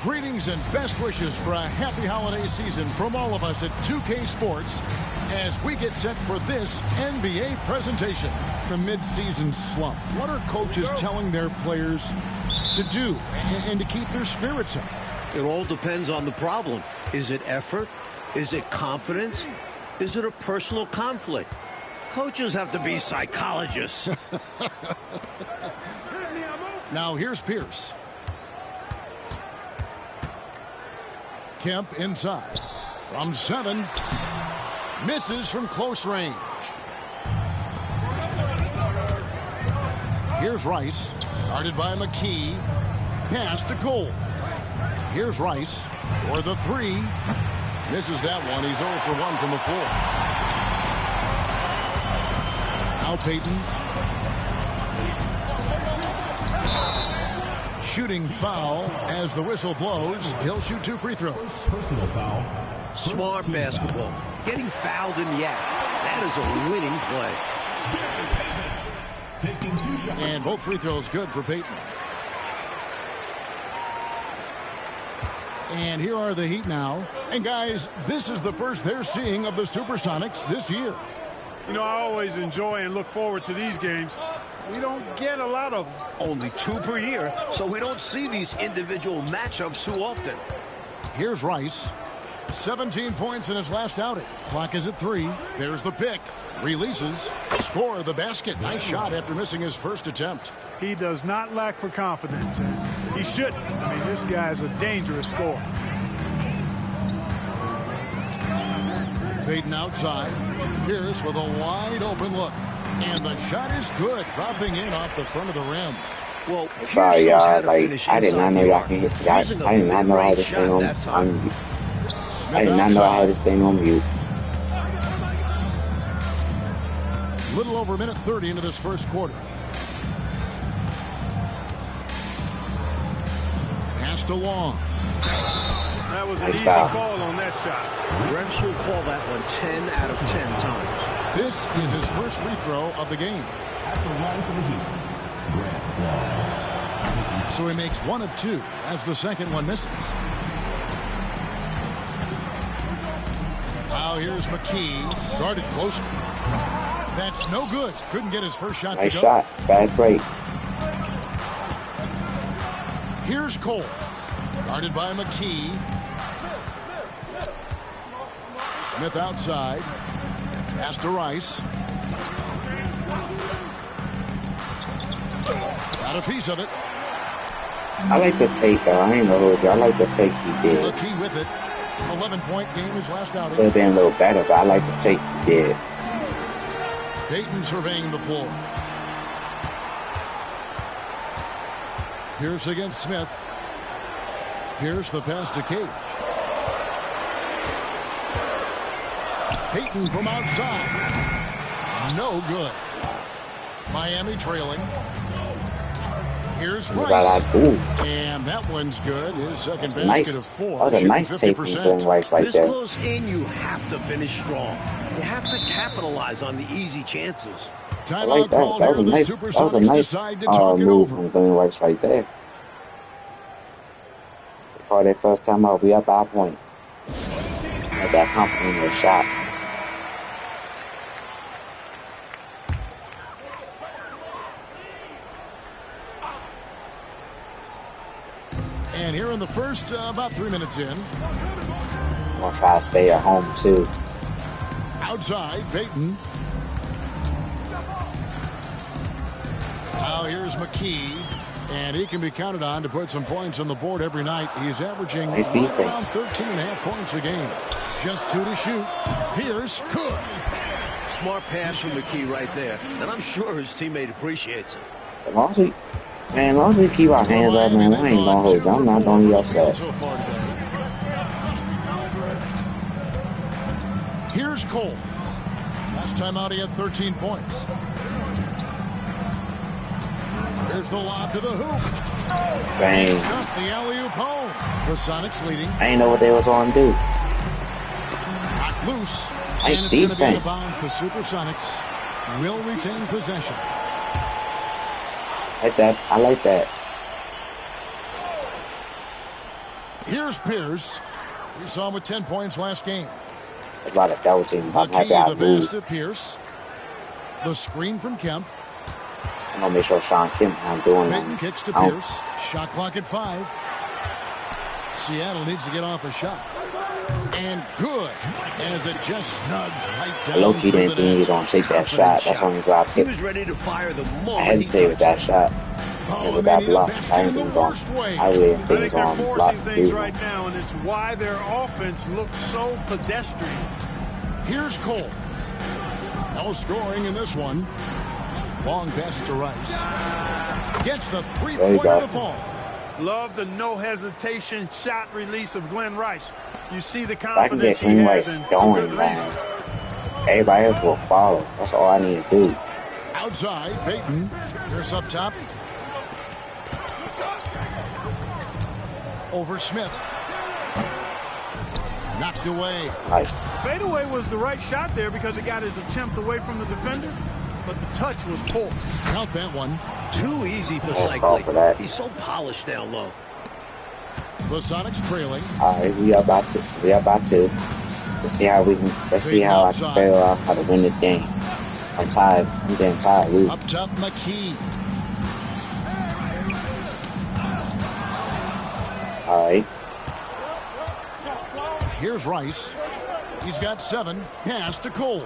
Greetings and best wishes for a happy holiday season from all of us at 2K Sports as we get set for this NBA presentation. The mid-season slump. What are coaches telling their players to do and to keep their spirits up? It all depends on the problem. Is it effort? Is it confidence? Is it a personal conflict? Coaches have to be psychologists. Now here's Pierce. Kemp inside. From 7. Misses from close range. Here's Rice. Guarded by McKee. Pass to Cole. Here's Rice for the 3. Misses that one. He's 0 for 1 from the floor. Now Payton. Shooting foul as the whistle blows. He'll shoot 2 free throws. Personal foul. Smart basketball. Getting fouled in the act. That is a winning play. Taking 2 shots. And both free throws good for Payton. And here are the Heat now. And guys, this is the first they're seeing of the Supersonics this year. You know, I always enjoy and look forward to these games. We don't get a lot of them. Only 2 per year, so we don't see these individual matchups too often. Here's Rice. 17 points in his last outing. Clock is at 3. There's the pick. Releases. Score the basket. Nice shot after missing his first attempt. He does not lack for confidence, and he shouldn't. I mean, this guy's a dangerous scorer. Payton outside. Pierce with a wide open look. And the shot is good, dropping in off the front of the rim. Well, sorry, y'all. Like, I did not know y'all can hit. I did not know how this thing on mute. I did not know I had this thing on mute. Little over a minute 30 into this first quarter. Pass to Long. That was an Nice easy foul. call on that shot. refs will call that one 10 out of 10 times. This is his first free throw of the game. At the line for the Heat, Grant Long. So he makes 1 of 2 as the second one misses. Now here's McKee. Guarded close. That's no good. Couldn't get his first shot Nice to go. shot. Fast break. Here's Cole. Guarded by McKee. Smith outside. Pass to Rice. Got a piece of it. I like the take, though. I ain't gonna hold you. I like the take he did. McKee with it. 11-point game his last outing. Could have been a little better, but I like the take he did. Payton surveying the floor. Pierce against Smith. Pierce the pass to Cage. Payton from outside. No good. Miami trailing. Here's Rice. And that one's good. His second basket of 4. That was a nice take from Glenn Rice like This that. close in, you have to finish strong. You have to capitalize on the easy chances. I like that. That was a nice, move from Glenn Rice right there. Call that first time out, we up by a point. Had that confidence in their shots. And here in the first, about 3 minutes in. Gonna try to stay at home too. Outside, Payton. Now here's McKee. And he can be counted on to put some points on the board every night. He's averaging nice around defense. 13.5 points a game. Just 2 to shoot. Pierce, good. Smart pass from McKee right there. And I'm sure his teammate appreciates it. As long as we keep our hands up, man, I ain't gonna hold you. I'm not gonna be upset. Here's Cole. Last time out, he had 13 points. There's the lob to the hoop. Bang. Stuff the alley-oop home. The Sonics leading. I didn't know what they was gonna do. Knocked loose. Nice and it's gonna be out of defense. bounds. The Supersonics will retain possession. Like that. I like that. Here's Pierce. We saw him with 10 points last game. A lot of double team. I'm happy I The pass to Pierce. The screen from Kemp. I'm gonna make sure Sean Kemp not doing Peyton kicks to Pierce. Shot clock at 5. Seattle needs to get off a shot. And good. As it just snugs right down. Low-key didn't think he was gonna take that shot. That's one reason I He was ready to fire the moment. I hesitated with that shot. And with that block, I didn't think it was on. I really didn't think it was on they're block. forcing things right now, and it's why their offense looks so pedestrian. Here's Cole. No scoring in this one. Long pass to Rice. Gets the three-pointer to fall. Love the no-hesitation shot release of Glenn Rice. You see the If I can get confidence he Glenn has Rice in going, man, everybody else will follow. That's all I need to do. Outside, Peyton. Here's up top. Over Smith. Knocked away. Nice. Fadeaway was the right shot there because it got his attempt away from the defender, but the touch was poor. Count that one. Too easy for call for Cycling. that. He's so polished down low. The Sonics trailing. All right, we are about to. Let's see how we can. Let's see how I can figure out how to win this game. I'm tired. I'm getting tired. Losing. Up top, McKee. All right. Here's Rice. He's got 7. Pass to Cole.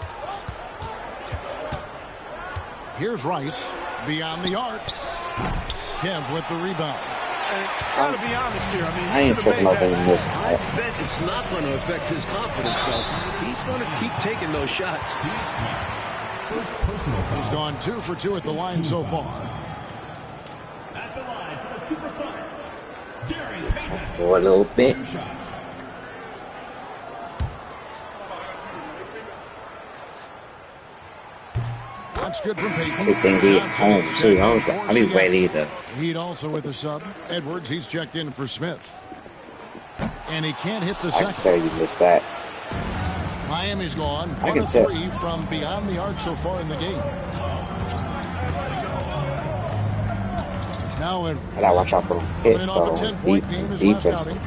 Here's Rice. Beyond the arc. Kemp with the rebound. Gotta be honest here. I mean, I ain't tripping over in this. I bet it's not going to affect his confidence, though. He's going to keep taking those shots. He's gone 2 for 2 at the line so far. At the line for the Supersonics, Gary Payton. For a little bit. That's good from Peyton. Everything be at home too. I be ready to. Heat also with a sub. Edwards, he's checked in for Smith. And he can't hit the I can second. tell you missed that. Miami's gone. I 1 can of tell. 3 from beyond the arc so far in the game. Now Edwards. I gotta watch out for them hits Coming though. off a 10-point game his last Defense. outing.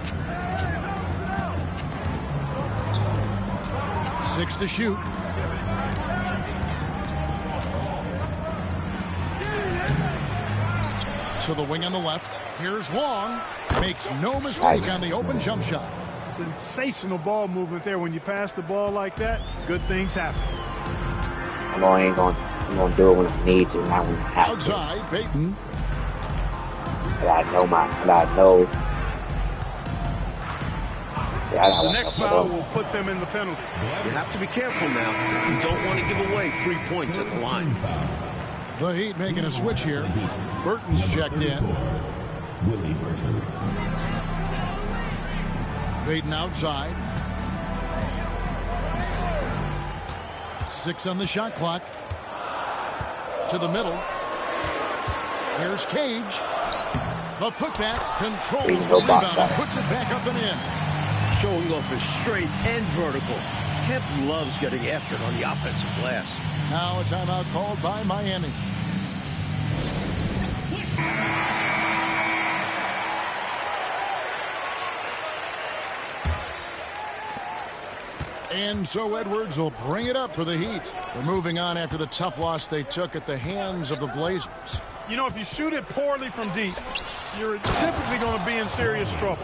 6 to shoot. To the wing on the left. Here's Long. Makes no mistake Nice. on the open jump shot. sensational ball movement there. When you pass the ball like that, good things happen. I'm gonna do it when I need to, not when I have to. Outside, Peyton. But I know. See, I gotta The watch next out foul for them. will put them in the penalty. You have to be careful now. You don't want to give away 3 points at the line. The Heat making a switch here. Burton's checked in. Willie Burton. Peyton outside. 6 on the shot clock. To the middle. Here's Cage. The putback controls See, the no rebound box and out. puts it back up and in. Showing off his strength and vertical. Kemp loves getting after it on the offensive glass. Now a timeout called by Miami. And so Edwards will bring it up for the Heat. They're moving on after the tough loss they took at the hands of the Blazers. You know, if you shoot it poorly from deep, you're typically going to be in serious trouble.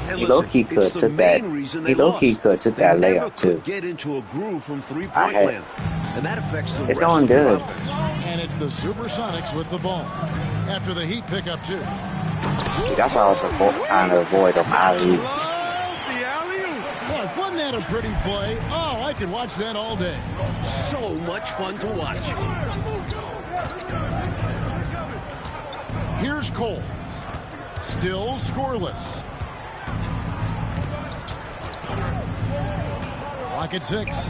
And He listen, low-key could it's the took that. main reason He they low-key lost. could took They that never layup too. could get into a groove from I three-point had- land, and that affects the It's rest going of the good. offense. And it's the Supersonics with the ball. After the Heat pick up 2. See, that's how I was trying to avoid them alley-oops. The alley-oop. Clark, wasn't that a pretty play? Oh, I could watch that all day. So much fun to watch. Here's Cole. Still scoreless. Clock at 6.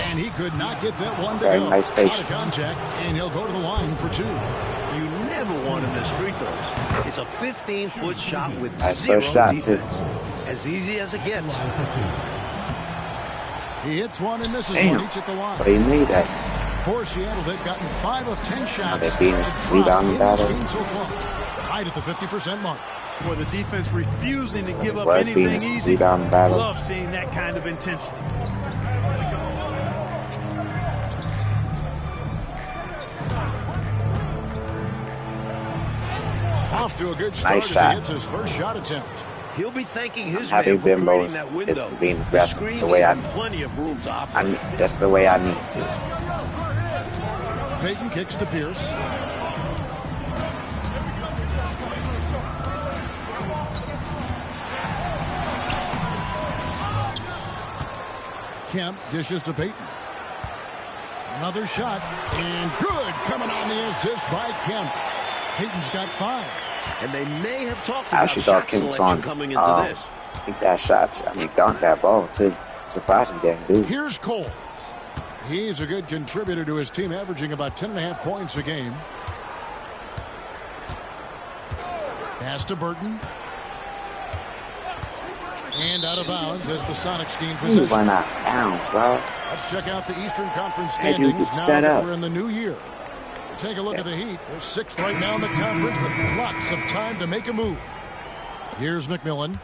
And he could not get that one to Very go. nice Out of patience. contact, and he'll go to the line for 2. You never want to miss free throws. It's a 15-foot shot with Nice zero first shot, too. defense. As easy as it gets. He hits one and misses Damn. one each at the line. But he made that. For Seattle, they've gotten 5 of 10 shots. They beat us to drop rebounding in this battle. game so far. Right at the 50% mark. for the defense refusing to give up Was being anything a easy. rebound battle. Love seeing that kind of intensity. Off to a good start Nice as shot. he hits his first shot attempt. He'll be thanking his Happy man for Bimbo creating is that window. being The aggressive screen the way gave I him plenty of room to operate. that's the way I need to. Peyton kicks to Pierce. Kemp dishes to Peyton. Another shot, and good, coming on the assist by Kemp. Peyton's got 5. And they may have talked I about actually thought shot Kemp's selection on. coming into this. I think that shot, dunked that ball too. Surprising didn't do. Here's Coles. He's a good contributor to his team, averaging about 10.5 points a game. Pass to Burton. And out of bounds as the Sonics gain possession. Why not down, bro? Let's check out the Eastern Conference Hey, standings dude, now set that up. we're in the new year. Take a look at the Heat. They're 6th right now in the conference with lots of time to make a move. Here's McMillan.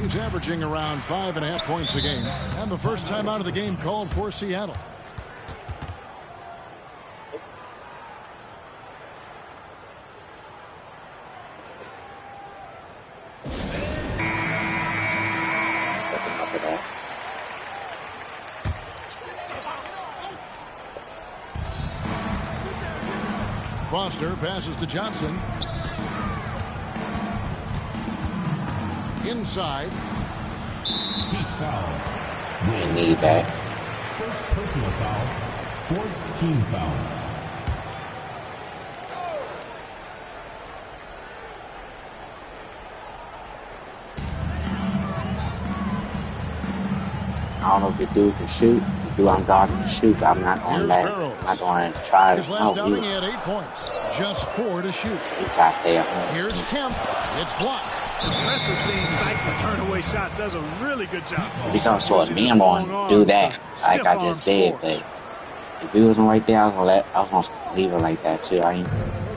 He's averaging around 5.5 points a game. And the first time out of the game called for Seattle. Enough of that. Foster passes to Johnson. Inside. Heat foul. I need that. First personal foul. Fourth team foul. I don't know if the dude can shoot. The dude I'm guarding can shoot, but I'm not on Here's that. Barrows. I'm not going to try His to. last outing, he had 8 points. Just 4 to shoot. He's got to stay up here. Here's Kemp. It's blocked. Impressive seeing Sykes turn away shots. Does a really good job. If he comes towards me, I'm going to do that like I just did. But if he wasn't right there, I was gonna leave it like that too. I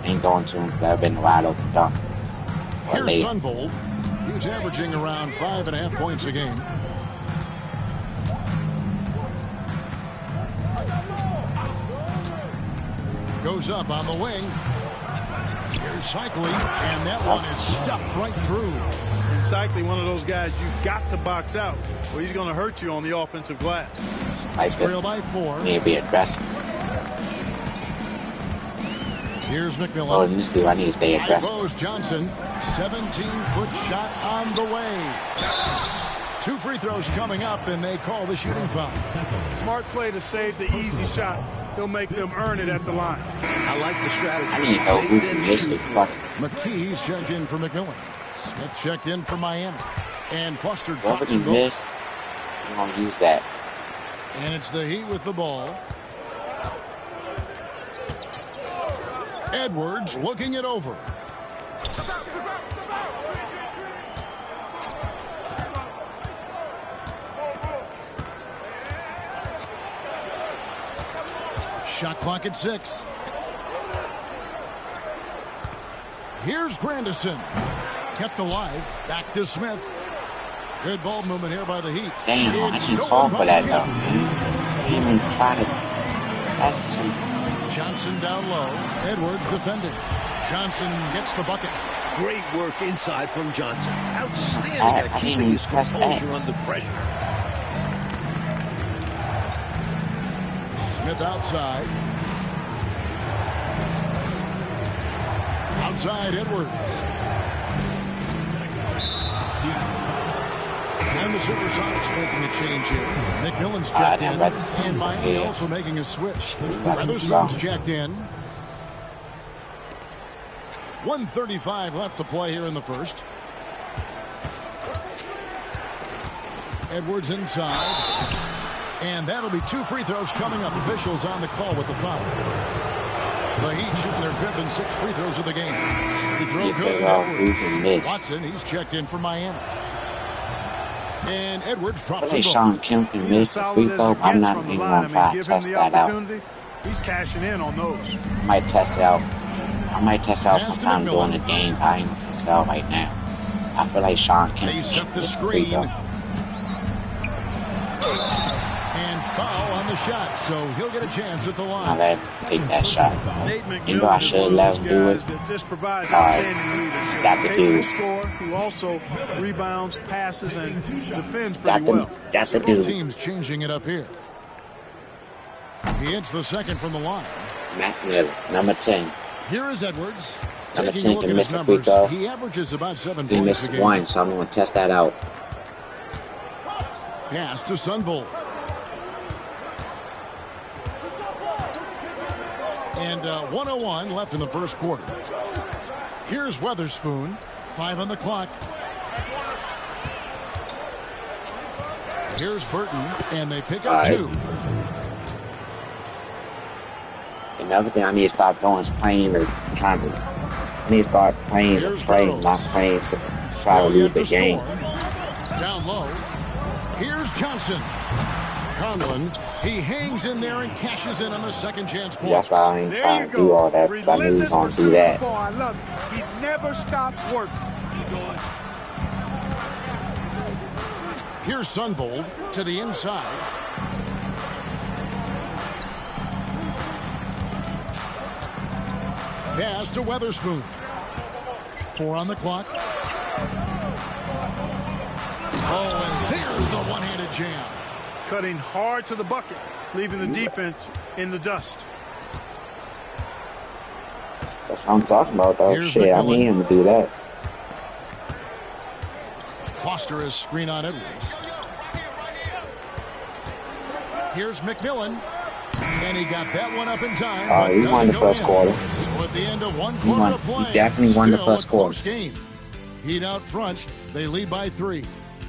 ain't going to him because I've been wide open dunk. Or Here's later. Sunvold. He's averaging around 5.5 points a game. Goes up on the wing. Here's Cycling, and that one is stuffed right through. Cycling, one of those guys you've got to box out, or he's going to hurt you on the offensive glass. Like Trail that. by 4. Need to be aggressive. Here's Oh, McMillan. in this dude, I need to stay High aggressive. goes Johnson. 17-foot shot on the way. 2 free throws coming up, and they call the shooting foul. Smart play to save the easy shot. He'll make them earn it at the line. I like the strategy. I need to know who They can didn't miss shoot it. for Fuck. McKee's checked in for McMillan. Smith checked in for Miami. And Foster Whatever drops he and goes. miss, I'm going to use that. And it's the Heat with the ball. Edwards looking it over. Shot clock at 6. Here's Grandison. Kept alive. Back to Smith. Good ball movement here by the Heat. Damn, I It's didn't stolen fall by for that the though. Heat. I didn't even try to pass it to him. Johnson down low. Edwards defending. Johnson gets the bucket. Great work inside from Johnson. Outstanding I at didn't keeping even his press composure X. under pressure. Smith outside. Outside Edwards. And the Supersonics making a change here. McMillan's checked in. And Miami also making a switch. Weatherspoon's checked in. 1:35 left to play here in the first. Edwards inside. And that'll be 2 free throws coming up. Officials on the call with the foul. The Heat shooting their 5th and 6th free throws of the game. Free throw You good. figure out who can miss. Watson, he's checked in for Miami. And Edwards drops I the think ball. Sean Kemp can miss a free throw, but I'm not even going to try to test that out. He's cashing in on those. I might test it out. I might test it out Pass to sometime McMillan. during the game. I ain't gonna test it out right now. I feel like Sean Kemp They set the is screen. free, though. And foul on the shot, so he'll get a chance at the I line. let him take that shot. Nate You know I McMillan is should one of let those him do guys it. that just provides Alright. outstanding leadership. Got the Capable dude. scorer who also rebounds, passes, and defends Got pretty the, well. got the Both dude. teams changing it up here. He hits the second from the line. Matt Miller, number 10. Here is Edwards. Number Taking 10 a look can at miss his a free numbers, throw. he averages about 7 He points a missed game. one, so I'm going to test that out. Pass to Sunvolt. And 1:01 left in the first quarter. Here's Weatherspoon. 5 on the clock. Here's Burton, and they pick up Alright. 2. Another thing I need to start doing is playing or trying to. I need to start playing to Here's play, Burrows. not playing to try to Well, lose yet the game. score. Down low. Here's Johnson. Conlon, he hangs in there and cashes in on the second chance See, that's points. why I ain't There trying you to go. do all that. 'Cause I knew he was Relentless going to do pursuit of that. the ball. I love it. He never stopped working. Here's Sunvolt to the inside. Pass to Weatherspoon. 4 on the clock. Oh, and there's the one-handed jam. Cutting hard to the bucket, leaving the defense in the dust. That's what I'm talking about, though. Here's Shit, I McMillan. need him to do that. Foster is screen on Edwards. Here's McMillan. And he got that one up in time. But He won doesn't the go first in. quarter. So at the end of one He quarter won. of play, He definitely won the still first a close quarter. game. Heat out front. They lead by 3.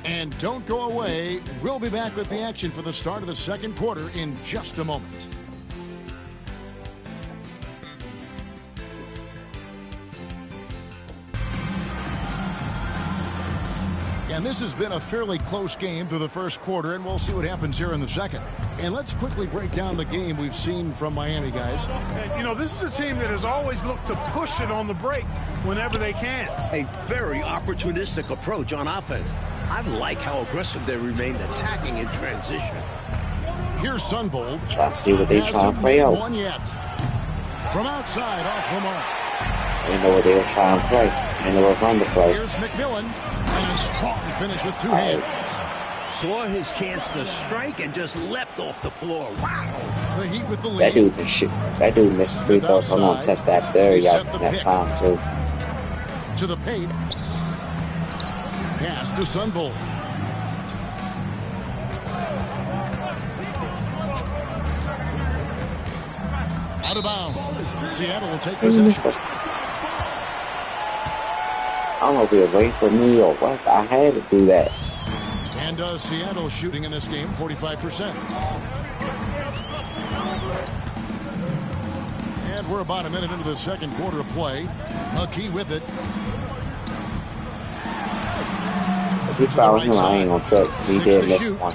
And don't go away. We'll be back with the action for the start of the second quarter in just a moment. And this has been a fairly close game through the first quarter, and we'll see what happens here in the second. And let's quickly break down the game we've seen from Miami, guys. And, you know, this is a team that has always looked to push it on the break whenever they can. A very opportunistic approach on offense. I like how aggressive they remained attacking in transition. Here's Sunvolt. Try to see what they trying to play out. One yet. From outside, off the mark. I didn't know what they was trying to play. I didn't know what run to play. Here's McMillan. And a strong finish with 2 hands. Saw his chance to strike and just leapt off the floor. Wow. The Heat with the lead. That dude can shoot. That dude missed free throws, so I'm going to test that third out next time, too. To the paint. Pass to Sunvolt. Out of bounds. Seattle will take He missed possession. the- I don't know if he was waiting for me or what. I had to do that. And Seattle shooting in this game 45%. And we're about a minute into the second quarter of play. McKee with it. If he fouls him, I ain't going to trip. He 6 did to miss shoot. one.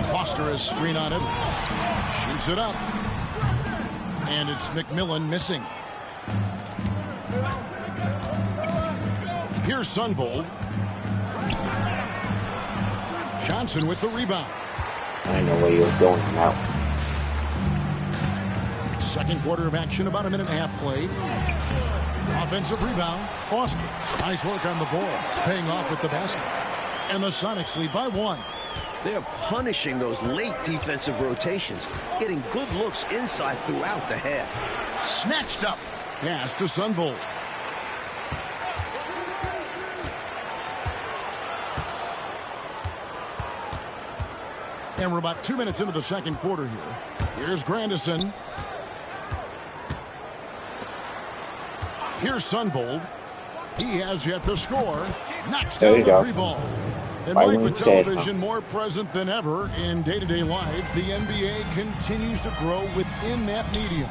Foster is screen on Edwards. Shoots it up. And it's McMillan missing. Here's Sunvolt. Johnson with the rebound. I didn't know where he was going now. Second quarter of action, about a minute and a half played. Offensive rebound, Foster. Nice work on the boards, paying off with the basket. And the Sonics lead by 1. They're punishing those late defensive rotations, getting good looks inside throughout the half. Snatched up. Pass to Sunvolt. And we're about 2 minutes into the second quarter here. Here's Grandison. Here's Sunvolt. He has yet to score. Knocks There down you the go. 3 ball. And Why Mike, wouldn't with you say television something? more present than ever in day-to-day life, the NBA continues to grow within that medium.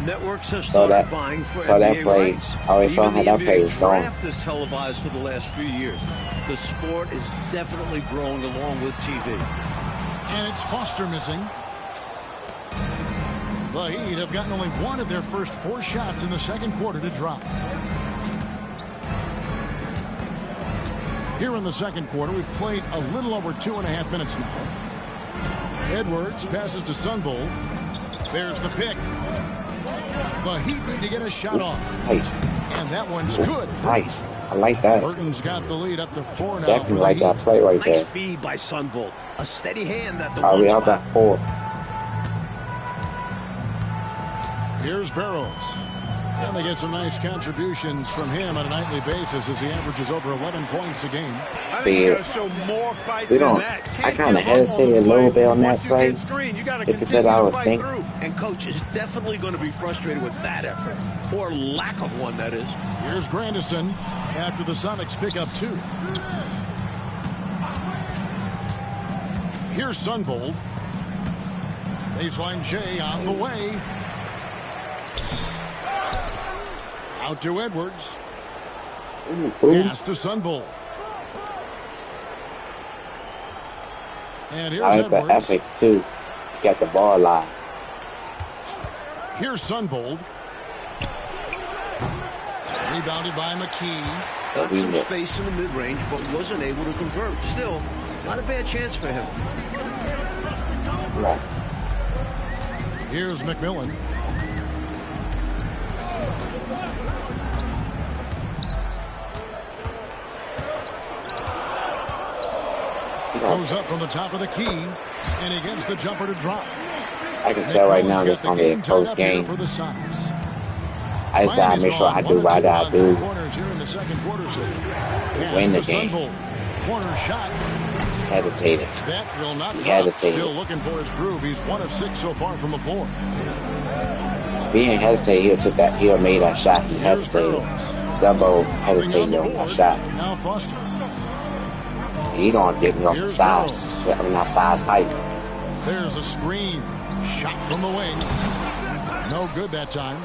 Networks have So started that- vying for so that NBA play- rights. I always saw Even how the that play NBA was going. draft is televised for the last few years. The sport is definitely growing along with TV. And it's Foster missing. The Heat have gotten only one of their first 4 shots in the second quarter to drop. Here in the second quarter, we've played a little over 2.5 minutes now. Edwards passes to Sunvol. There's the pick. The Heat need to get a shot off. Nice. And that one's good. Nice. I like that. Burton's got the lead up to 4 now. Definitely like that play right Nice there. feed by Sunvol. A steady hand at the We one out spot. that 4. Here's Barrows. And they get some nice contributions from him on a nightly basis as he averages over 11 points a game. I think See, you gotta show more fight we than don't. that. I Can't kind of give up on hesitated a the little play. bit on that Once you play. get screened, you gotta Because continue I to was fight thinking. through. And coach is definitely going to be frustrated with that effort. Or lack of one, that is. Here's Grandison after the Sonics pick up 2. Here's Sunvold. Baseline J on the way. Out to Edwards. Pass to Sunvold. And here's I like the Edwards. epic too. Got the ball live. Here's Sunvold. Rebounded by McKee. Got we some missed. space in the mid-range, but wasn't able to convert. Still, not a bad chance for him. Right. Here's McMillan. Goes up from the top of the key, and he gets the jumper to drop. I can tell right now McMillan's this got gonna the be a game close tied up here game. for the Sonics. I just gotta make sure I do what I gotta do. Here in the second quarter, so Win the pass to game. Sunvold. Corner shot. Hesitated. That will not He drop. hesitated. Still looking for his groove. He's 1 of 6 so far from the floor. If he didn't hesitate, he'll took that. He'll made that shot. He Here's hesitated. Barrows. Zumbo Nothing on hesitated the on that board. shot. Now Foster. He don't get me off the Here's size. Barrows. I mean, not size height. There's a screen. Shot from the wing. No good that time.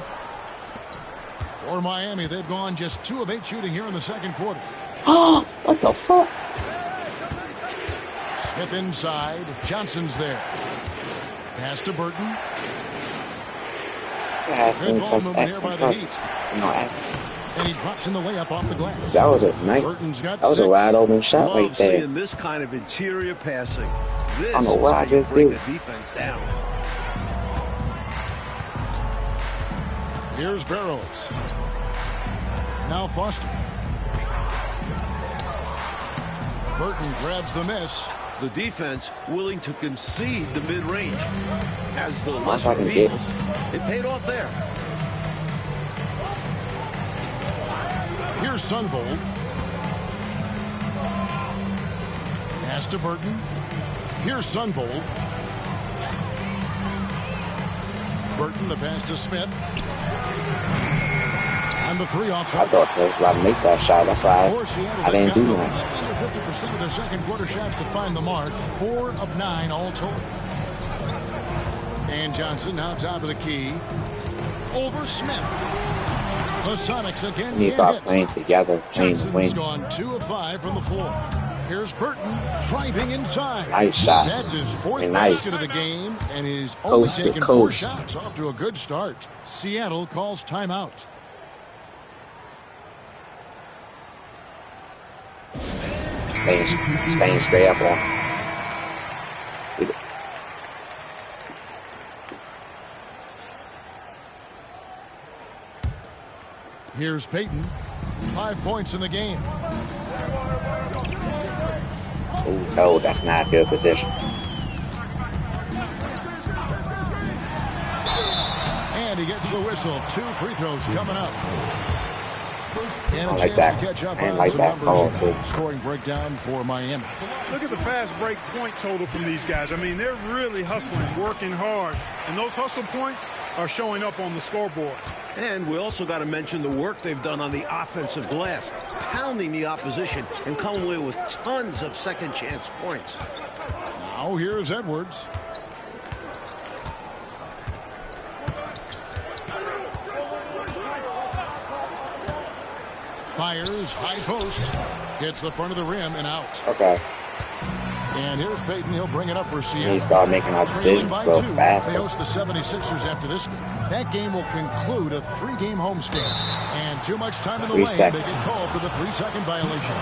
For Miami, they've gone just 2 of 8 shooting here in the second quarter. Oh, what the fuck? Smith inside. Johnson's there. Pass to Burton. Ask Good him, ball plus movement ask here by him, the plus. Heat. You know, ask him. And he drops in the layup off the glass. That was a nice. Burton's got That was a 6. wide open shot Love right there. seeing this kind of interior passing. This I don't know is what how I you just bring did. the defense down. Here's Barrows. Now Foster. Burton grabs the miss. The defense willing to concede the mid-range. As the I lesser can of get evils, it paid off there. Here's Sunvold. Pass to Burton. Here's Sunvold. Burton, the pass to Smith. And the 3 off I target. thought Smith was about to make that shot. That's why For Seattle, I didn't do they've that. gotten under 50% of their second quarter shots to find the mark. 4 of 9 all told. And Johnson now top of the key. Over Smith. The Sonics again We need to can't start hit. playing together, playing to Johnson's win. gone 2 of 5 from the floor. Here's Burton driving inside. Nice shot. That's his 4th Very nice. basket of the game, and he's only Coast to taken 4 coast. shots. Off to a good start. Seattle calls timeout. Staying straight up on. Here's Peyton. 5 points in the game. Oh no, that's not a good position. And he gets the whistle. 2 free throws coming up. And a I like chance that. to catch up I on like some that call, numbers here. too. Scoring breakdown for Miami. Look at the fast break point total from these guys. I mean, they're really hustling, working hard. And those hustle points are showing up on the scoreboard. And we also got to mention the work they've done on the offensive glass, pounding the opposition and coming away with tons of second chance points. Now here's Edwards. Fires, high post. Hits the front of the rim and out. Okay. And here's Peyton. He'll bring it up for We Seattle. need to start making our Trailing decisions by go 2. They faster. host the 76ers after this game. That game will conclude a 3-game homestand. And too much time in the 3 lane. They get seconds. called for the 3-second violation.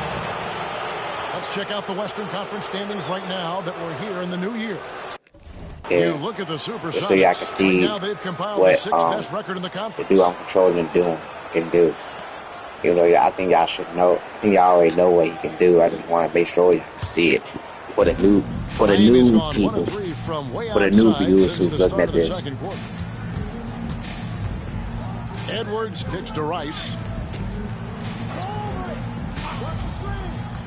Let's check out the Western Conference standings right now that we're here in the new year. Yeah. You look at the Supersonics. So y'all can see right now they've compiled what the sixth best record in the conference. the dude I'm controlling can do. You know, I think y'all should know. I think y'all already know what he can do. I just want to make sure y'all can see it for the new people, for the new viewers who's looking at this. Edwards kicks to Rice.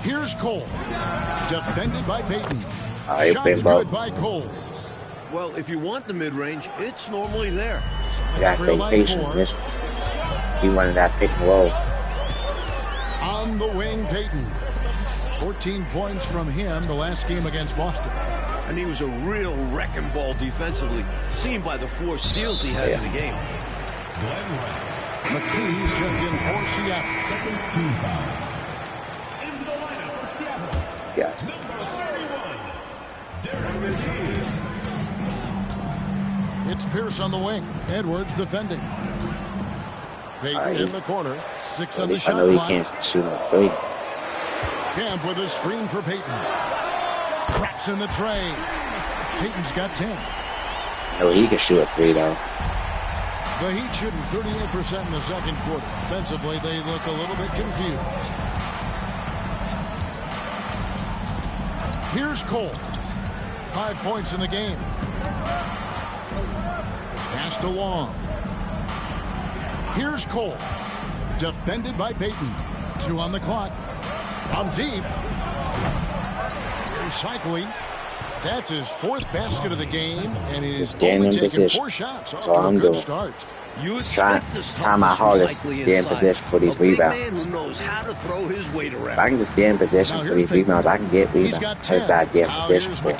Here's Cole, defended by Payton. Shots good by Cole. Well, if you want the mid-range, it's normally there. You gotta stay patient in this one. He wanted that pick and roll. On the wing, Payton. 14 points from him the last game against Boston. And he was a real wrecking ball defensively, seen by the 4 steals he had in the game. McKee checked in for Seattle. Second team foul. Into the lineup for Seattle. Yes. It's Pierce on the wing. Edwards defending. Payton in the corner. 6 on the shot clock. I know he clock. can't shoot a 3. Camp with a screen for Payton. Craps in the tray. Payton's got 10. No, he can shoot a 3 though. The Heat shooting 38% in the second quarter. Offensively, they look a little bit confused. Here's Cole. 5 points in the game. Passed along. Here's Cole. Defended by Payton. 2 on the clock. From deep. Here's Cycling. That's his 4th basket of the game, and he's only taken 4 shots off to a good start. Just trying to time my hardest to get in position for these rebounds. If I can just get in position for these rebounds, I can get rebounds. I just gotta get in position for it.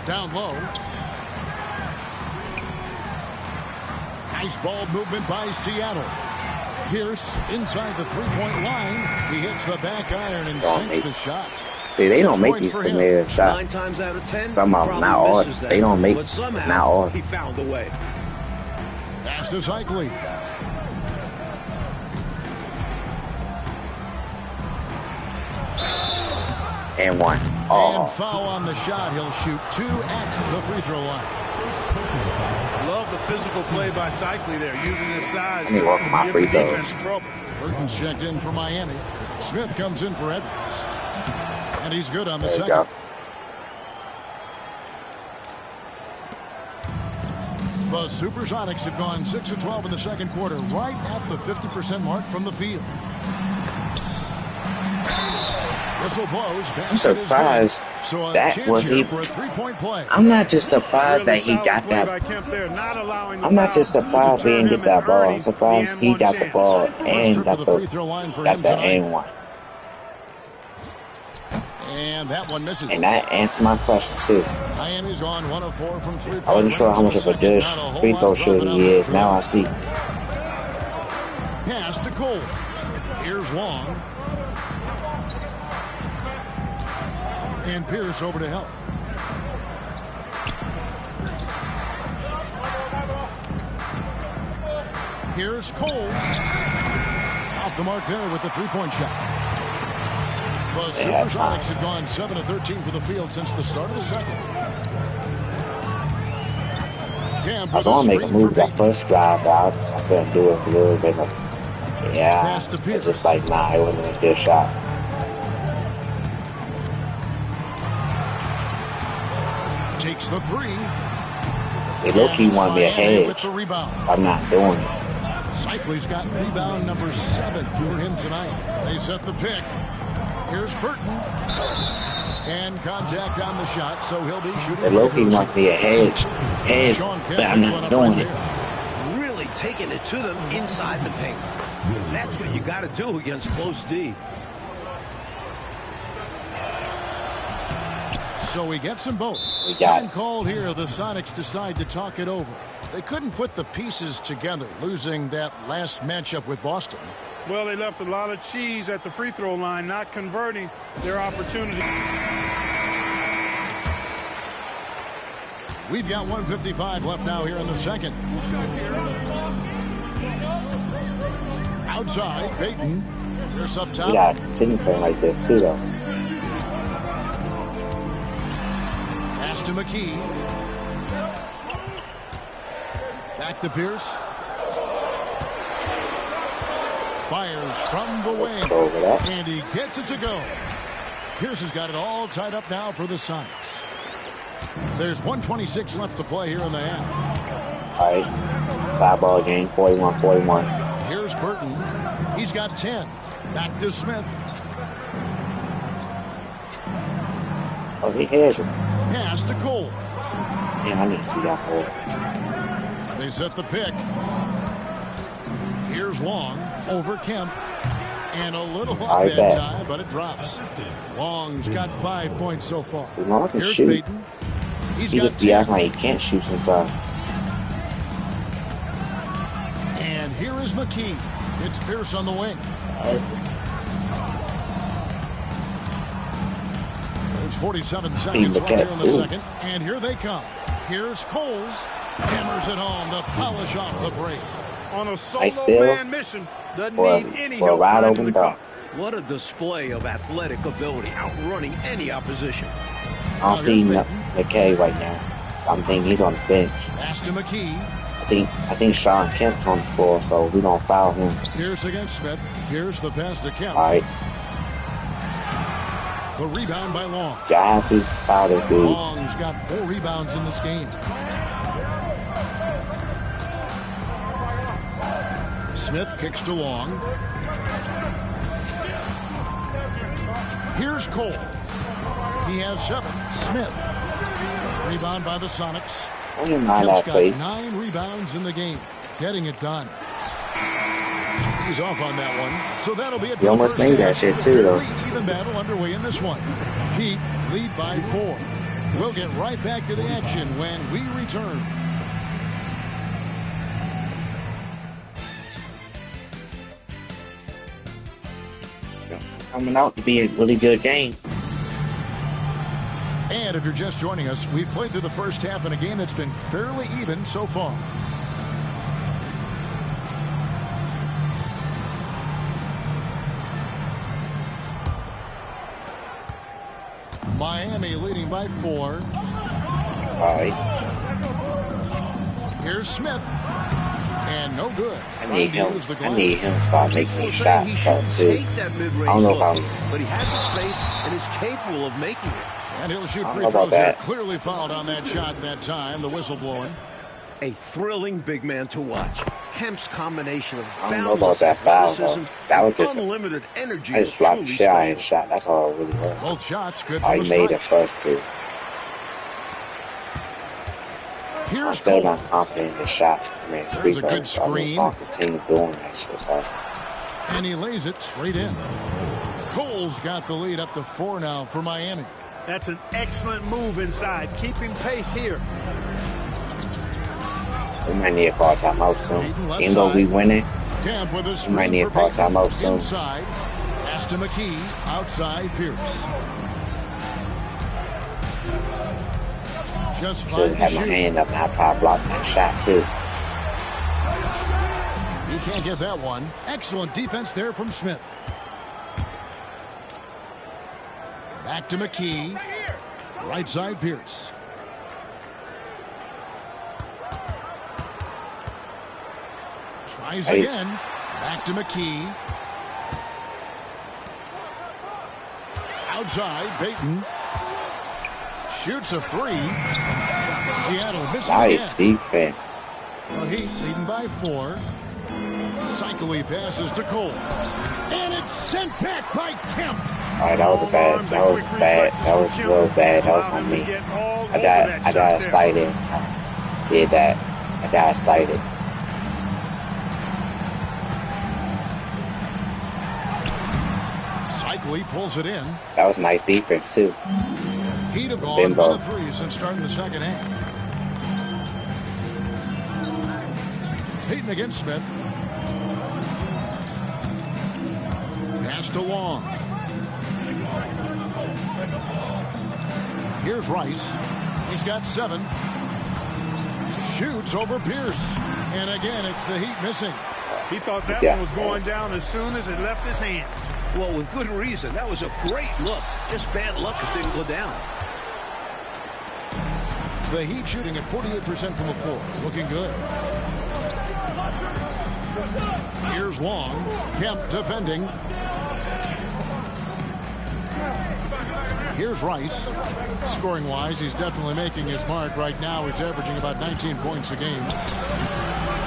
Down low. Nice ball movement by Seattle. Pierce inside the three-point line. He hits the back iron and sinks the shot. See, they don't make these familiar shots. 9 times out of 10, some of them, not all. They don't make, not all. He found a way. Pass to Cycling. And 1. Oh. And foul on the shot. He'll shoot 2 at the free throw line. Love the physical play by Cycling there, using his size to work my free throws. Burton's checked in for Miami. Smith comes in for Edwards. And he's good on the There you second. go. The Supersonics have gone 6 of 12 in the second quarter, right at the 50% mark from the field. Whistle blows. I'm surprised so that was he. For a three-point play. I'm not just surprised that he got that. I'm not just surprised he didn't get that ball. I'm surprised he got the ball and got the aim one. And that one misses. And that answered my question too. Miami's on 1 of 4 from 3. I wasn't sure how much of a good free throw shooter he is. Now I see. Pass to Cole. Here's Long. And Pierce over to help. Here's Coles. Off the mark there with the three-point shot. The Supersonics have gone 7 of 13 for the field since the start of the second. I was going to make a move that first drive, but I couldn't do it because it would have been it's just like, nah, it wasn't a good shot. Takes the 3. They low-key want me a hedge. I'm not doing it. Cycling's got rebound number 7 for him tonight. They set the pick. Here's Burton. And contact on the shot, so he'll be shooting. They low-key want me a hedge, but I'm not doing it. Really taking it to them inside the paint. That's what you got to do against close D. So he gets them both. Time called here. The Sonics decide to talk it over. They couldn't put the pieces together, losing that last matchup with Boston. Well, they left a lot of cheese at the free throw line, not converting their opportunity. We've got 1:55 left now here in the second. Outside, Peyton. Here's up top. We got a team playing like this too, though. Pass to McKee. Back to Pierce. Fires from the wing. And he gets it to go. Pierce has got it all tied up now for the Sonics. There's 1:26 left to play here in the half. All right. Tie ball game, 41-41. Here's Burton. He's got 10. Back to Smith. Oh, he has it. Pass to Cole. Man, I need to see that hole. They set the pick. Here's Long over Kemp. And a little off that time, but it drops. Long's got 5 points so far. So Long can Here's shoot. Peyton. He just be acting like he can't shoot sometimes. And here is McKee. It's Pierce on the wing. There's 47 seconds left here in the second. And here they come. Here's Coles. Hammers it home to polish off the break. On a solo man mission. Doesn't need any help finding the cup. What a display of athletic ability, outrunning any opposition. I don't see McKay right now. So I'm thinking he's on the bench. Pass to McKee. I think Sean Kemp's on the floor, so we don't foul him. Pierce against Smith. Here's the pass to Kemp. All right. The rebound by Long. Yeah, I have to foul this dude. Long's got 4 rebounds in this game. Smith kicks to Long. Here's Cole. He has 7. Smith. Rebound by the Sonics. Kemp's got 9 rebounds in the game. Getting it done. He's off on that one. So that'll be it. He almost made that shit too, though. Even battle underway in this one. Heat lead by 4. We'll get right back to the action when we return. Coming out to be a really good game. And if you're just joining us, we've played through the first half in a game that's been fairly even so far. Miami leading by 4. All right. Here's Smith. And no good. I need him to start making these shots too. I don't know if I'm... But he has the space and is capable of making it. And he'll shoot free throws here. Clearly fouled on that shot that time. The whistle blowing. A thrilling big man to watch. Kemp's combination of I don't know about that foul, though. That was just unlimited energy. I just blocked the shot and shot. That's all it really was. Both shots good. I made the first 2. I'm still not confident in the shot. I mean, there's a good screen. I continue doing that shit, bro. And he lays it straight in. Cole's got the lead up to 4 now for Miami. That's an excellent move inside. Keeping pace here. We might need a call timeout soon. Even though we winning, we might need a call timeout soon. Inside, pass to McKee. Outside, Pierce. Just should have my hand up and I probably blocked that shot too. He can't get that one. Excellent defense there from Smith. Back to McKee. Right side, Pierce. Tries again. Back to McKee. Outside, Peyton. Shoots a 3. Seattle missing nice again. Defense. The Heat leading by 4. Cycling passes to Cole. And it's sent back by Kemp. All right, that was bad. That was bad. That was real bad. That was on me. I got excited. I did that. I got excited. Cycling pulls it in. That was nice defense too. Heat have gone 1 of 3 since starting the second half. Peyton against Smith. Pass to Long. Here's Rice. He's got 7. Shoots over Pierce. And again, it's the Heat missing. He thought that one was going down as soon as it left his hands. Well, with good reason. That was a great look. Just bad luck it didn't go down. The Heat shooting at 48% from the floor. Looking good. Here's Long. Kemp defending. Here's Rice. Scoring-wise, he's definitely making his mark. Right now, he's averaging about 19 points a game.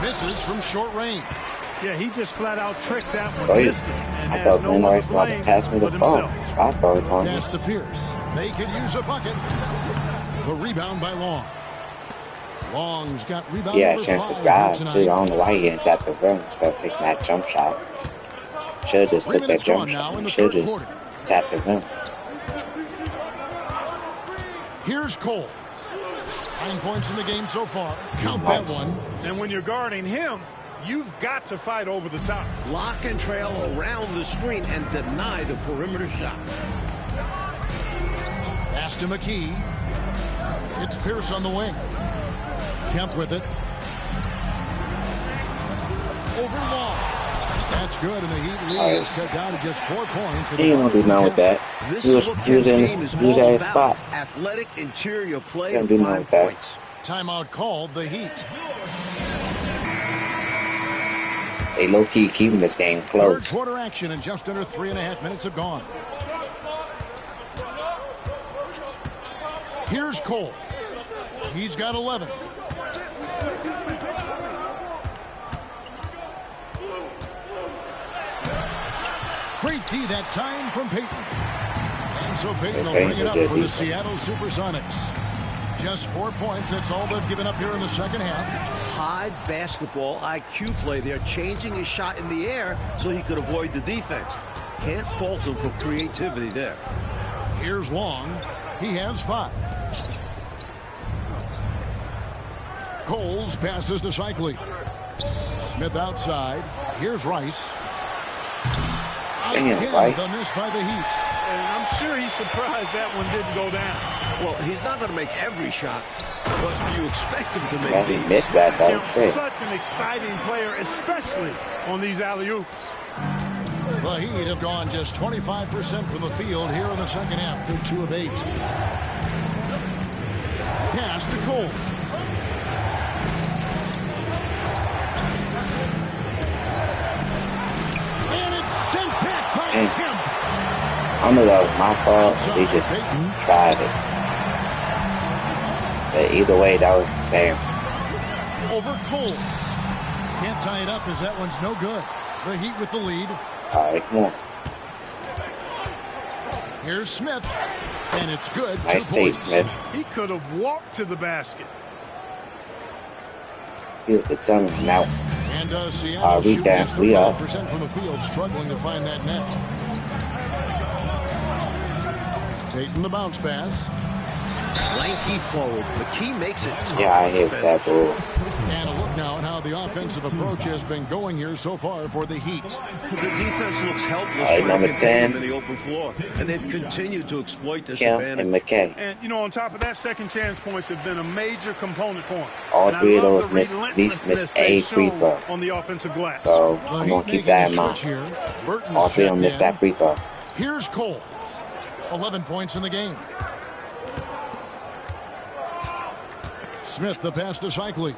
Misses from short range. Yeah, he just flat out tricked that one. Missed it. And I thought Glenn Rice was about to pass me the phone. I thought it was on. Pass to Pierce. They could use a bucket. The rebound by Long. Long's got rebound. Yeah, a chance to drive too. I don't know why he didn't tap the rim instead of taking that jump shot. Should have just took that jump shot. Should have just tapped the rim. Here's Cole. 9 points in the game so far. Count that one. And when you're guarding him, you've got to fight over the top. Lock and trail around the screen and deny the perimeter shot. Pass to McKee. It's Pierce on the wing. Kemp with it. Over Long. That's good, and the Heat lead is cut down to just 4 points. He didn't do nothing with that. He was at his spot. Athletic interior play He and didn't do nothing 5 with that. points. Timeout called, the Heat. They low-key keeping this game Third close. quarter action, and just under 3.5 minutes have gone. Here's Cole. He's got 11. Great D that time from Payton. And so Payton will bring it up for the Seattle Supersonics. Just 4 points. That's all they've given up here in the second half. High basketball IQ play. They're changing his shot in the air so he could avoid the defense. Can't fault him for creativity there. Here's Long. He has 5. Coles passes to Cycli. Smith outside. Here's Rice. Damn, Again, Rice. the miss by the Heat. And I'm sure he's surprised that one didn't go down. Well, he's not going to make every shot, but you expect him to make Yeah, he these. missed that, though. Shit. Such an exciting player, especially on these alley-oops. The Heat have gone just 25% from the field here in the second half. They're 2 of 8. Pass to Cole. And it's sent back by Kemp. I know that was my fault. They just tried it. But either way, that was fair. Over Coles. Can't tie it up as that one's no good. The Heat with the lead. All right, come on. Here's Smith. And it's good. Nice 2 take, points. Smith. He could have walked to the basket. You have to tell me now. And Seattle we shooting can. just We are. 35% from the field, struggling to find that net. Payton the bounce pass. Lanky forwards. McKee makes it tough. Yeah, I hit that ball. And a look now at how the offensive approach has been going here so far for the Heat. The defense looks helpless. All right, trying number to get 10. them in the open floor, and they've continued to exploit this Kemp advantage. and McKay. And, you know, on top of that, second chance points have been a major component for him. All And I 3 of love those the miss a relentlessness free they've throw. shown on the offensive glass. So The I'm Heat going to keep making that a in mind. switch here. Burton's All 3 of them checked missed in. that free throw. Here's Cole. 11 points in the game. Smith the pass to Cycli.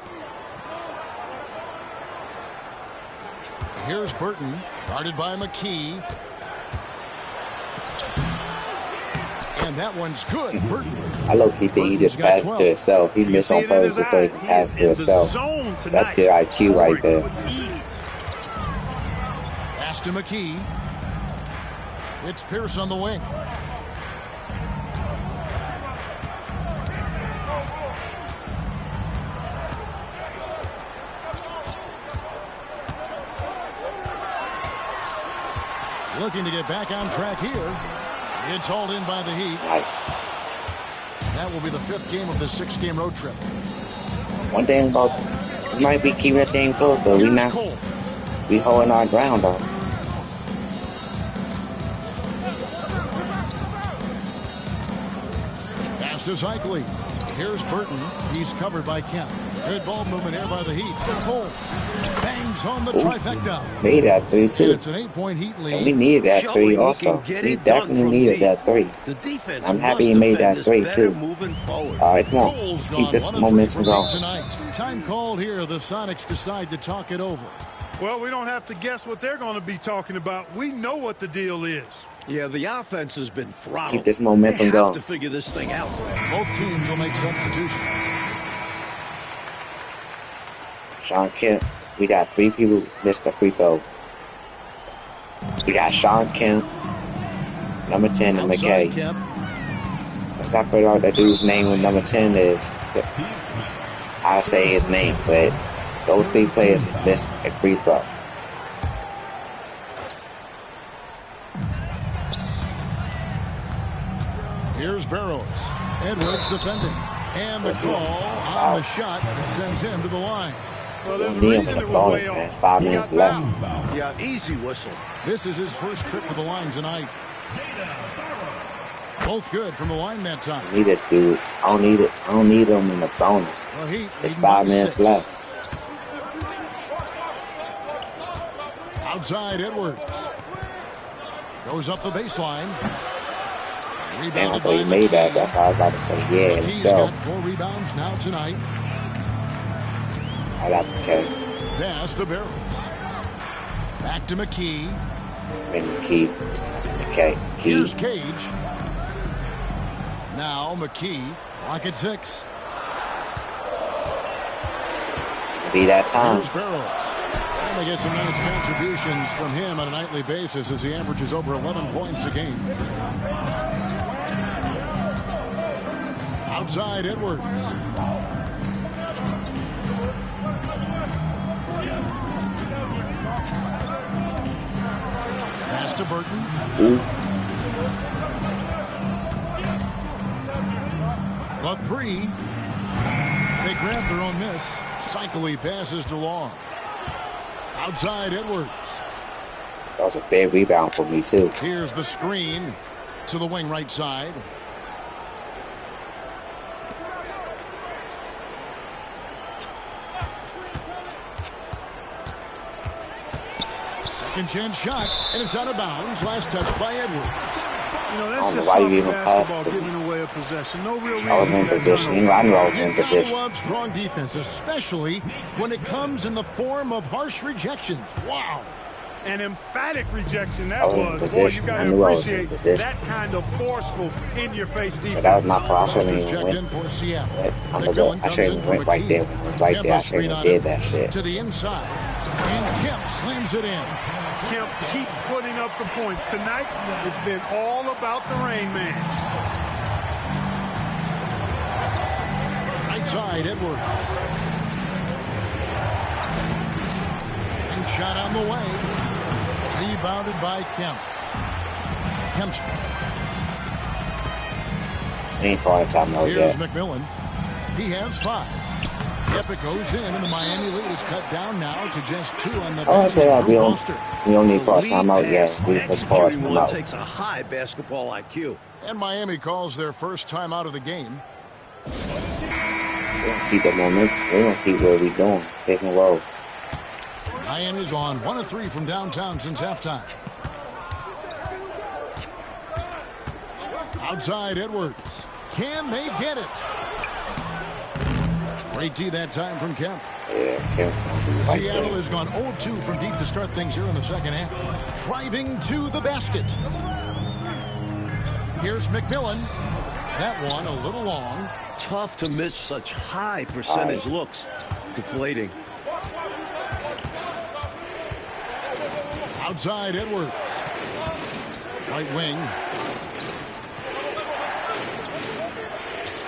Here's Burton, guarded by McKee. And that one's good. Burton. I low-key think he just passed to himself. He missed on purpose just so he can pass to himself. That's good IQ right there. Pass to McKee. It's Pierce on the wing. Looking to get back on track here. It's hauled in by the Heat. Nice. That will be the 5th game of the 6-game road trip. One thing about we might be keeping this game close, but Here's Cole. we holding our ground though. Pass to Cycli. Here's Burton. He's covered by Kemp. Good ball movement here by the Heat. Cole bangs home the trifecta. Made that 3 And too. it's an 8-point Heat lead. And we needed that Showing 3 he also. can get We it done definitely from needed deep. that 3. The defense I'm happy must he made defend that this 3 better too. moving forward. All right, come on. Cole's Let's keep gone this 1 of 3 momentum for going. Heat tonight. Time called here. The Sonics decide to talk it over. Well, we don't have to guess what they're going to be talking about. We know what the deal is. Yeah, the offense has been throttled. Keep this momentum They have going. to figure this thing out. Both teams will make substitutions. Sean Kemp. We got 3 people missed a free throw. We got Sean Kemp, number 10, and Outside McKay. Kemp. Because I figured out that dude's name with number 10 is. I'll say his name, but those 3 players missed a free throw. Here's Barrows. Edwards defending. And the call on the shot that sends him to the line. Well, there's a Neal reason in the it was bonus, way man. off. 5 He minutes got left. fouled. Yeah, easy whistle. This is his first trip to the line tonight. Both good from the line that time. I need this dude. I don't need it. I don't need him in the bonus. The Heat It's leading by 5 minutes 6. left. Outside Edwards. Goes up the baseline. Damn, I Rebounded thought he by made that. McKee. That's why I was about to say, yeah, let's McKee's go. got 4 rebounds now tonight. I got McKay. Pass to Barrows. Back to McKee. And McKee. That's McKay. Here's Key. Cage. Now McKee. Clock at 6. Be that time. Here's Barrows. And they get some nice contributions from him on a nightly basis as he averages over 11 points a game. Outside Edwards. Pass to Burton. Ooh. The 3. They grab their own miss. Cycly passes to Long. Outside Edwards. That was a big rebound for me, too. Here's the screen to the wing right side. Second chance shot, and it's out of bounds. Last touch by Edwards. You know, I that's don't know just why you sloppy even passed basketball, to me. giving away a possession. No real reason I was in for that position. turnover. I knew I was in You gotta position. love strong defense, especially when it comes in the form of harsh rejections. Wow. An emphatic rejection I that was in was. Boy, position. you got I to knew I was in appreciate position. that kind of forceful, in-your-face defense. But that was my fault. I shouldn't Foster's even checked went. in for Seattle. But I'm McMillan gonna go. I comes shouldn't in have from went right McKee. there. When it was right Kemp there. I will screen shouldn't have on did it that shit. to the inside. And Kemp slams it in. Kemp keeps putting up the points. Tonight, it's been all about the rain man. Right side, Edwards. And shot on the way. Rebounded by Kemp. Kemp's. We ain't calling timeout Here's yet. McMillan. He has 5. Epic goes in, and the Miami lead is cut down now to just 2 on the Oh, I bench said from we don't Foster. need to call Lead timeout yet. pass, We just call executing one timeout. takes a high basketball IQ. And Miami calls their first time out of the game. We don't keep the momentum. We don't keep what we doing. Pick and roll. Miami's on 1 of 3 from downtown since halftime. Outside Edwards. Can they get it? Great D that time from Kemp. Yeah, Kemp. Right Seattle there. has gone 0-2 from deep to start things here in the second half. Driving to the basket. Here's McMillan. That one a little long. Tough to miss such high percentage looks. Deflating. Outside Edwards. Right wing.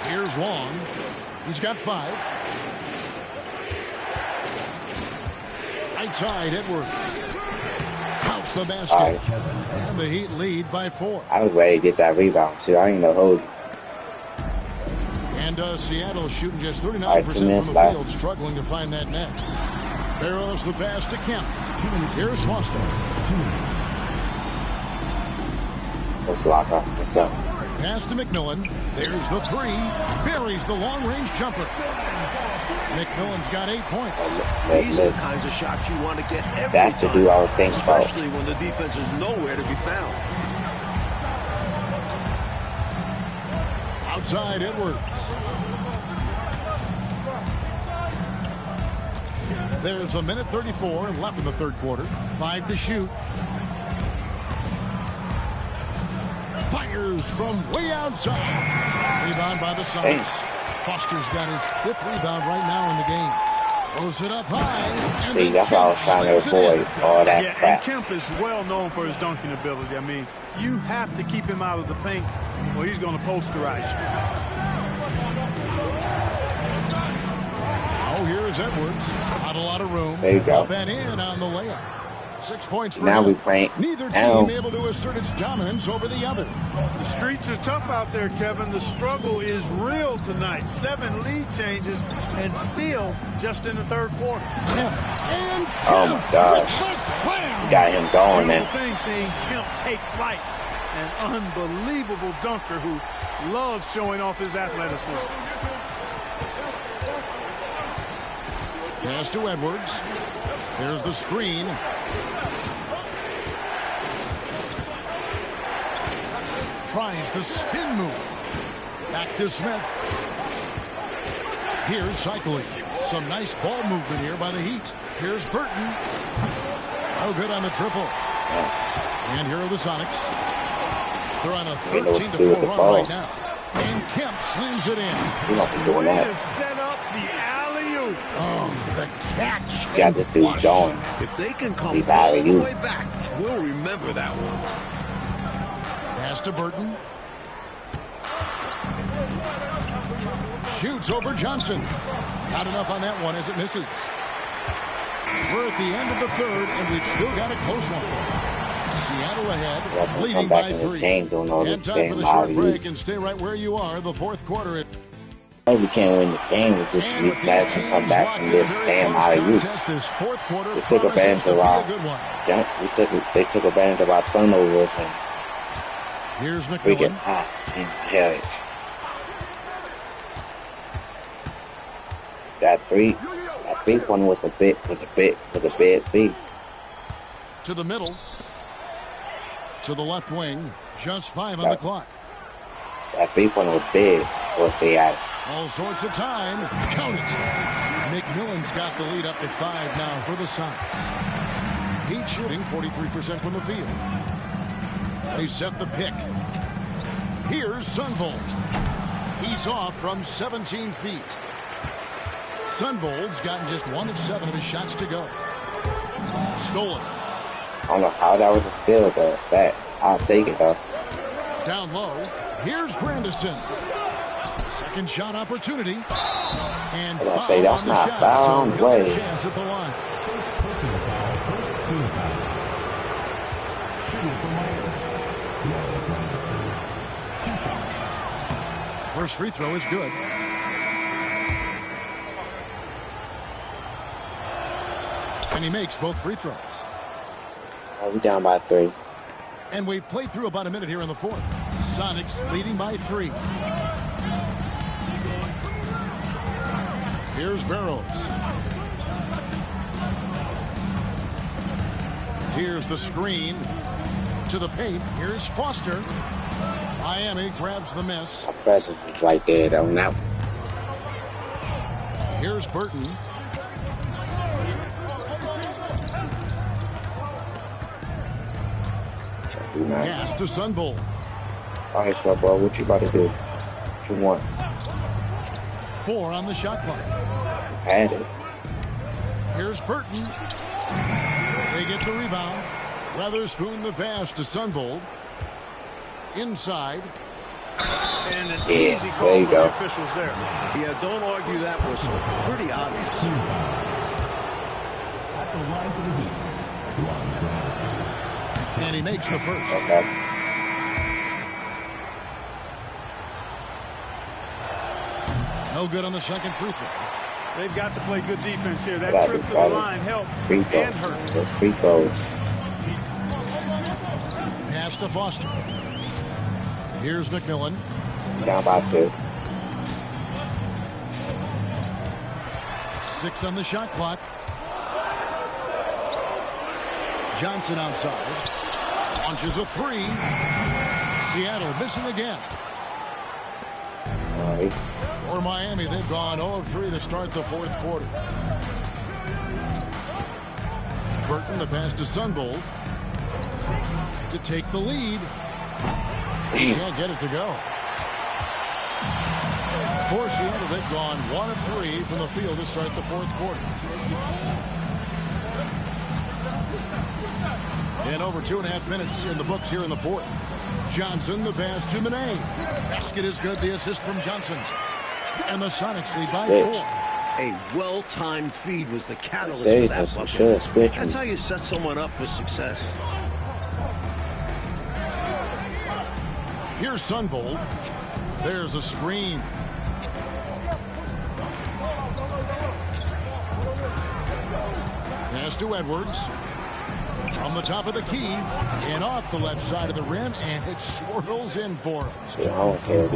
Here's Long. He's got 5. Right side Edwards. Counts the basket. All right. And the Heat lead by 4. I was ready to get that rebound, too. I ain't no hold. And Seattle shooting just 39% All right, 2 from minutes the left. field, struggling to find that net. Barrows the pass to Kemp. Here's Foster. Let's lock up. What's up? Pass to McMillan. There's the three. Buries the long-range jumper. McMillan's got 8 points. These are the kinds of shots you want to get every That's the time, dude I was thinking about. especially when the defense is nowhere to be found. Outside Edwards. There's a minute 34 left in the third quarter. 5 to shoot. Fires from way outside. Rebound by the Sonics. Foster's got his 5th rebound right now in the game. Throws it up high. And See, that's what I was trying to avoid. All that Yeah, crap. and Kemp is well known for his dunking ability. I mean, you have to keep him out of the paint or he's going to posterize you. Oh, here's Edwards. Not a lot of room. There you go. Up and in on the layup. 6 points for Now him. we playing. Neither Now. team able to assert its dominance over the other. The streets are tough out there, Kevin. The struggle is real tonight. 7 lead changes and still just in the third quarter. And Oh my gosh. with the slam. Got him going, man. Beautiful thing seeing Kemp take flight. An unbelievable dunker who loves showing off his athleticism. Pass to Edwards. There's the screen. Tries the spin move. Back to Smith. Here's cycling. Some nice ball movement here by the Heat. Here's Burton. Oh, good on the triple. And here are the Sonics. They're on a 13-4 run ball. right now. And Kemp slams it in. You're not doing Way to that. set up the alley-oop. Oh, the catch. Got this dude Flush. going. If they can come These all the alley-oops. way back, we'll remember that one. Pass to Burton. Shoots over Johnson. Not enough on that one as it misses. We're at the end of the third, and we've still got a close one. Seattle ahead, leading by 3. And time for the short break, and stay right where you are. The fourth quarter. We can't win this game. We just And we with got these to come teams back locked from in a this very damn close alley-oop. contest, this fourth quarter We took promises advantage to of be our. a good one. They took advantage of our turnovers and Here's freaking McMillan. hell. That three one was a bad see. To the middle. To the left wing. Just 5 on the clock. That 3-1 was big for Seattle. All sorts of time. Count it. McMillan's got the lead up to 5 now for the Sonics. Heat shooting 43% from the field. They set the pick. Here's Sunvold. He's off from 17 feet. Sunvold's gotten just 1 of 7 of his shots to go. Stolen. I don't know how that was a steal, but I'll take it though. Down low. Here's Grandison. Second shot opportunity. And I foul say that's on the not shot. foul So on the he'll get a way. chance at the line. First personal foul, first team foul. Shooting for Miami. Miami Grandison. 2 shots. First free throw is good. And he makes both free throws. We down by 3. And we've played through about a minute here in the fourth. Sonics leading by 3. Here's Barrows. Here's the screen to the paint. Here's Foster. Miami grabs the miss. My presence is right there though. Now Here's Burton. do not. Pass to Sunvold. All right, so bro, what you about to do? What you want? 4 on the shot clock. Had it. Here's Burton. They get the rebound. Weatherspoon the pass to Sunvold. Inside. And an Yeah, easy there call you for go. the officials there. Yeah, don't argue that whistle. Pretty obvious. Team foul. At the line for the Heat. Ron Grandison. And he makes the first. Okay. No good on the second free throw. They've got to play good defense here. That Gotta trip be to the better. line helped Free and throws. hurt. Those free throws. Pass to Foster. Here's McMillan. Down by 2. 6 on the shot clock. Johnson outside. Launches a 3. Seattle missing again. Right. For Miami, they've gone 0 of 3 to start the fourth quarter. Burton, the pass to Sunvold to take the lead. He can't get it to go. For Seattle, they've gone 1 of 3 from the field to start the fourth quarter. And over 2.5 minutes in the books here in the fourth. Johnson, the pass to Manet. Basket is good. The assist from Johnson. And the Sonics lead by 4. A well-timed feed was the catalyst for that bucket. That's how you set someone up for success. Here's Sunvold. There's a screen. Pass to Edwards. From the top of the key and off the left side of the rim, and it swirls in for him. I don't care.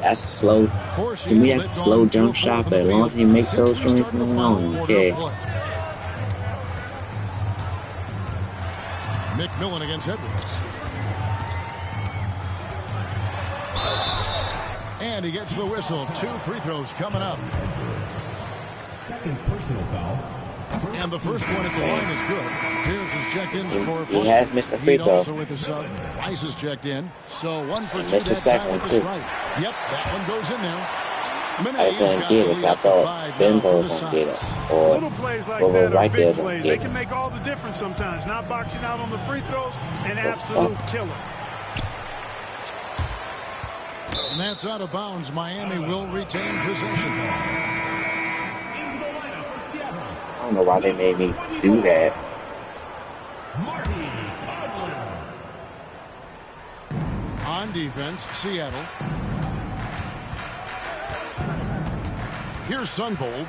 That's a slow. To me, that's a slow jump shot, but as long as he makes those joints, man, I don't even care. McMillan against Edwards. And he gets the whistle. 2 free throws coming up. Second personal foul. And the first one at the line is good. Pierce is checked in for he has missed a free throw. Also with the sub. Rice is checked in. So 1 for 2 missed the second one too. Right. Yep, that one goes in there. I just didn't get it. I thought Benbo was going to get it. Or little plays like that are big plays. They can make all the difference sometimes. Not boxing out on the free throws, an absolute killer. And that's out of bounds. Miami will retain possession. I don't know why they made me do that. On defense, Seattle. Here's Sunvold.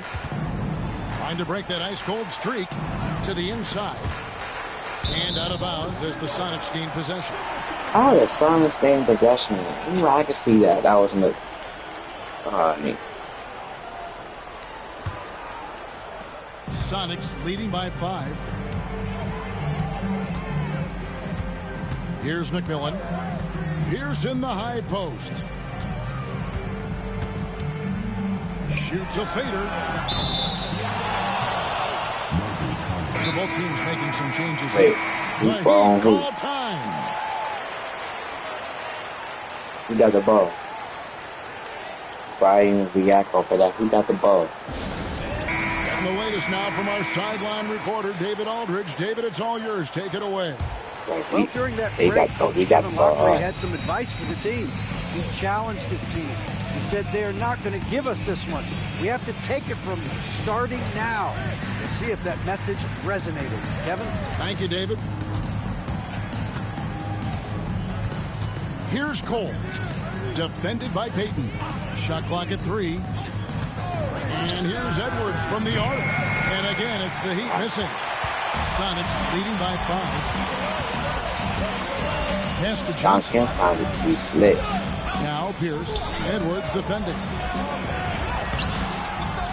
Trying to break that ice-cold streak to the inside. And out of bounds as the Sonics gain possession. Oh, the Sonics gain possession. I can see that. That was neat. Sonics leading by 5. Here's McMillan. Here's in the high post. Shoots a fader. So both teams making some changes. Wait, call time. Who got the ball? Before I even react off of that, who got the ball? And the latest now from our sideline reporter, David Aldridge. David, it's all yours. Take it away. Well, during that break, Coach Kevin Lockery had some advice for the team. He challenged his team. He said they're not going to give us this one. We have to take it from them, starting now. We'll see if that message resonated. Kevin? Thank you, David. Here's Cole. Defended by Payton. Shot clock at 3. And here's Edwards from the arc. And again, it's the Heat missing. Sonics leading by 5. Pass to Johnson. Time to be slick. Now Pierce. Edwards defending.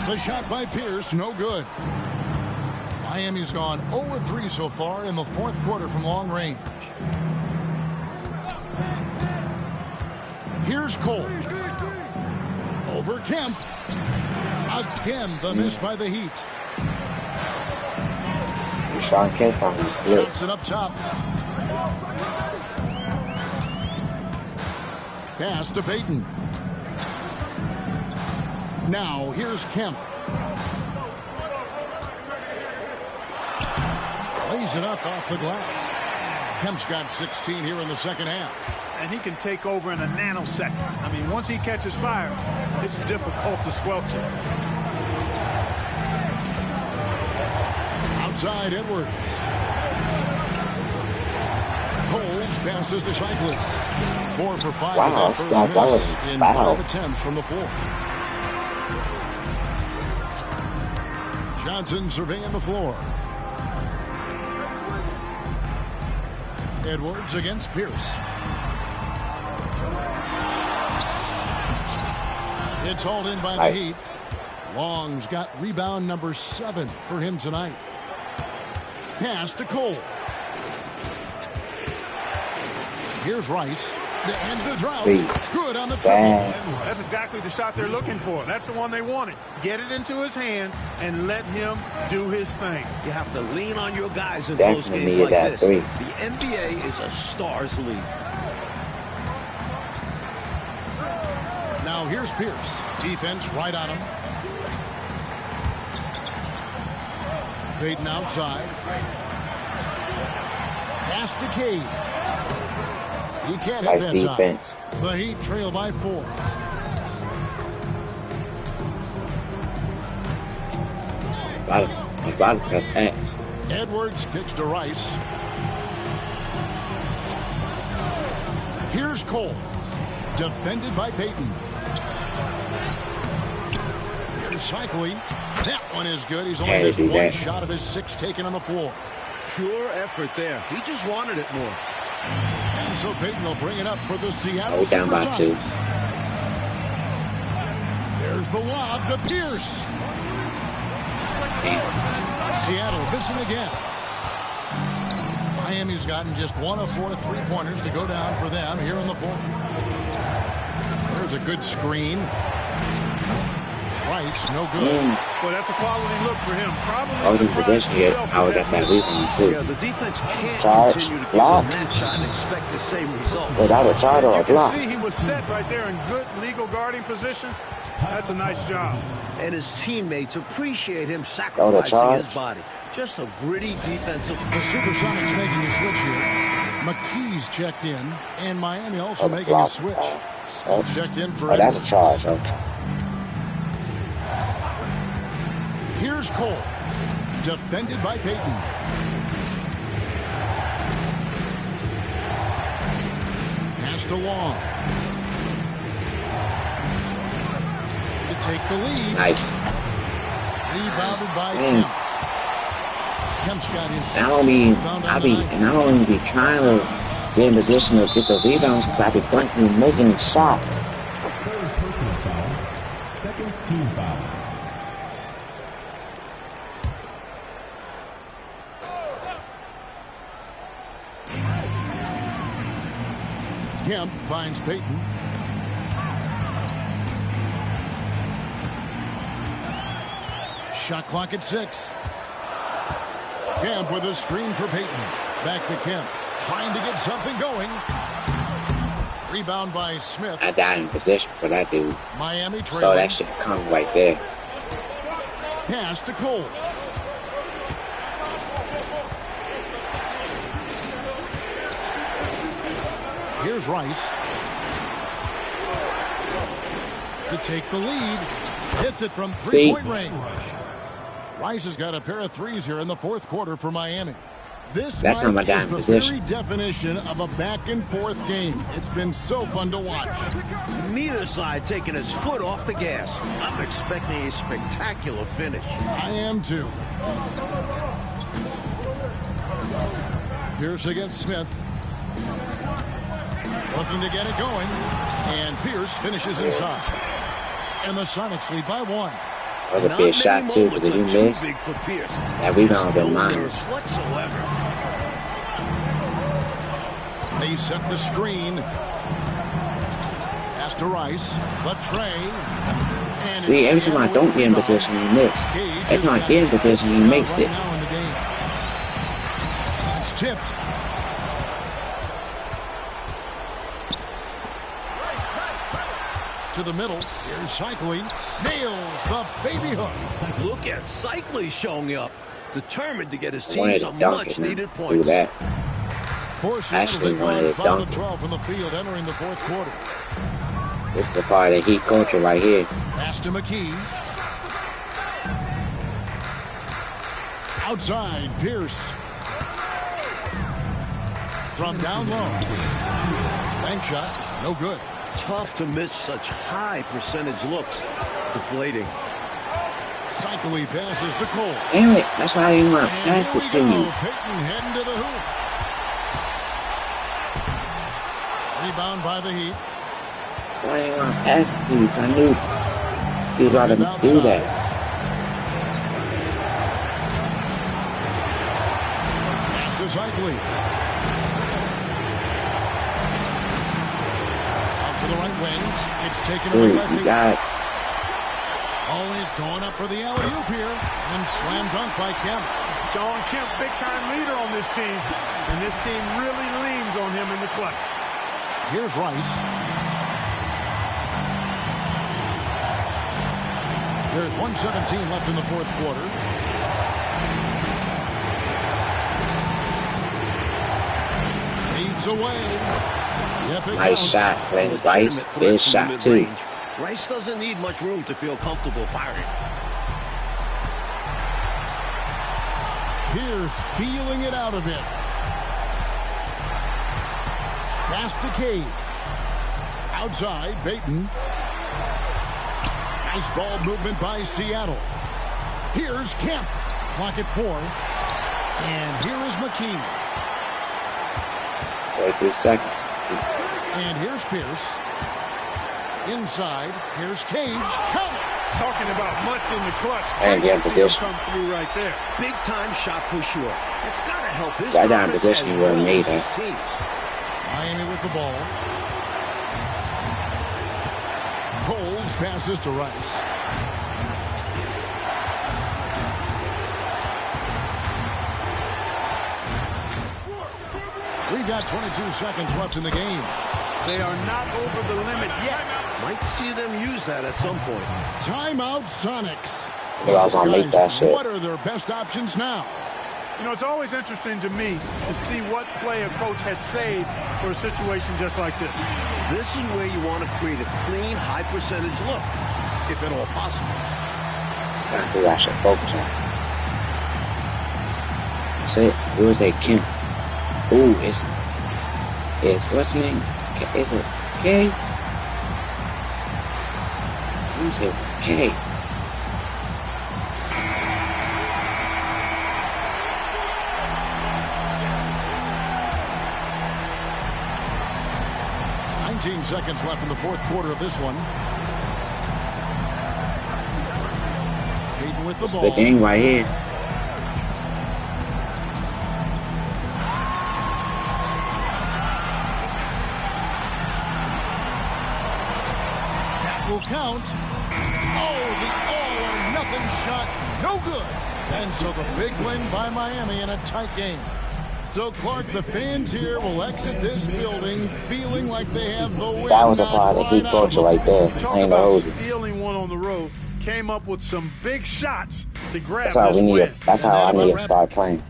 The shot by Pierce, no good. Miami's gone 0-3 so far in the fourth quarter from long range. Here's Cole. Over Kemp. Again, the miss by the Heat. Sean Kemp on the slip. Johnson up top. Pass to Payton. Now, here's Kemp. Lays it up off the glass. Kemp's got 16 here in the second half. And he can take over in a nanosecond. I mean, once he catches fire, it's difficult to squelch it. Outside Edwards. Coles passes to Shifley. 4 for 5 wow, with that first miss in 5 attempts from the floor. Johnson surveying the floor. Edwards against Pierce. It's hauled in by the Heat. Long's got rebound number 7 for him tonight. Pass to Cole. Here's Rice. To end the drought. Good on the triple. That's exactly the shot they're looking for. That's the one they wanted. Get it into his hand and let him do his thing. You have to lean on your guys in close games like this. The NBA is a stars league. Now here's Pierce. Defense right on him. Payton outside. Pass to Cade. He can't hit that defense. Time. The Heat trail by 4. Bottom press X. Edwards kicks to Rice. Here's Cole. Defended by Payton. Here's Cycli. That one is good. He's only missed one shot of his 6 taken on the floor. Pure effort there. He just wanted it more. And so Payton will bring it up for the Seattle down by 2. There's the lob to Pierce. Seattle missing again. Miami's gotten just 1 of 4 3-pointers to go down for them here in the 4th. There's a good screen. Rice, no good. Well, that's a quality look for him. Probably I was in possession here. I would have that rebound too. Yeah, the defense can't continue to give block. them that shot and expect the same result. Without a shot or a block. You can see he was set right there in good legal guarding position. That's a nice job. And his teammates appreciate him sacrificing his body. Just a gritty defensive. The Supersonics making a switch here. McKee's checked in, and Miami also making a switch. Smith checked in for that's a charge. Here's Cole. Defended by Payton. Pass to Long. To take the lead. Nice. Rebounded by Kemp. Kemp's got his I don't even be trying to get in position to get the rebounds because I be thinking making shots. Third personal foul. Second team foul. Kemp finds Payton. Shot clock at 6. Kemp with a screen for Payton. Back to Kemp. Trying to get something going. Rebound by Smith. I died in possession for that dude. Miami trailing. So that should come right there. Pass to Cole. Here's Rice. To take the lead. Hits it from 3-point range. Rice has got a pair of threes here in the 4th quarter for Miami. That's how my down position. Very definition of a back-and-forth game. It's been so fun to watch. Neither side taking its foot off the gas. I'm expecting a spectacular finish. I am too. Pierce against Smith. Looking to get it going. And Pierce finishes inside. And the Sonics lead by 1. That would be a shot too, because if you miss, that rebound will be mine. They set the screen. Pass to Rice. Latrey. See, every time I don't get in position, he miss. If I get in position, he makes it. It's tipped. To the middle. Here's Cycli. Nails the baby hook. Look at Cycli showing up. Determined to get his team some much-needed points. For Seattle, they've gone 5 of 12 from the field entering the 4th quarter. This is the part of the Heat culture right here. Pass to McKee. Outside, Pierce. From down low. Bank shot, no good. Tough to miss such high percentage looks. Deflating. Cycli passes to Cole. Damn it, that's why I didn't want to pass it to you. Payton heading to the hoop. Rebound by the Heat. That's why I didn't want to pass it to you, if I knew. You gotta do that. Pass to Cycling. Out to the right wing. It's taken away by Peyton. Always going up for the alley-oop here. And slam dunk by Kemp. Sean Kemp, big-time leader on this team. And this team really leans on him in the clutch. Here's Rice. There's 1:17 left in the fourth quarter. Leads away. Yep, nice shot, man. Rice. Good shot, too. Rice doesn't need much room to feel comfortable firing. Pierce feeling it out a bit. Pass to Cage. Outside, Peyton. Nice ball movement by Seattle. Here's Kemp. Clock at 4. And here is McKee. 43 seconds. And here's Pierce. Inside, here's Cage. Count. Talking about Mutts in the clutch. And Great get to see position. him come through right there. Big time shot for sure. It's got to help his Right down position you would have made that. Miami with the ball. Coles passes to Rice. We've got 22 seconds left in the game. They are not over the limit yet. Might see them use that at some point. Timeout Sonics. I was gonna make that shit. What are their best options now? You know, it's always interesting to me to see what play a coach has saved for a situation just like this. This is where you want to create a clean, high-percentage look, if at all possible. Trying to figure out I should focus on. That's it. It was a Kemp. Ooh, it's what's his name? Is it K? Is it K? Seconds left in the fourth quarter of this one. Peyton with the ball. The game right here. That will count. Oh, the all-or-nothing shot. No good. And so the big win by Miami in a tight game. So, Clark, the fans here will exit this building feeling like they have the win. That was a part of the heat culture right there. Talk about stealing one on the road. Came up with some big shots to grab that's how this we need win. it. That's how I need to start playing.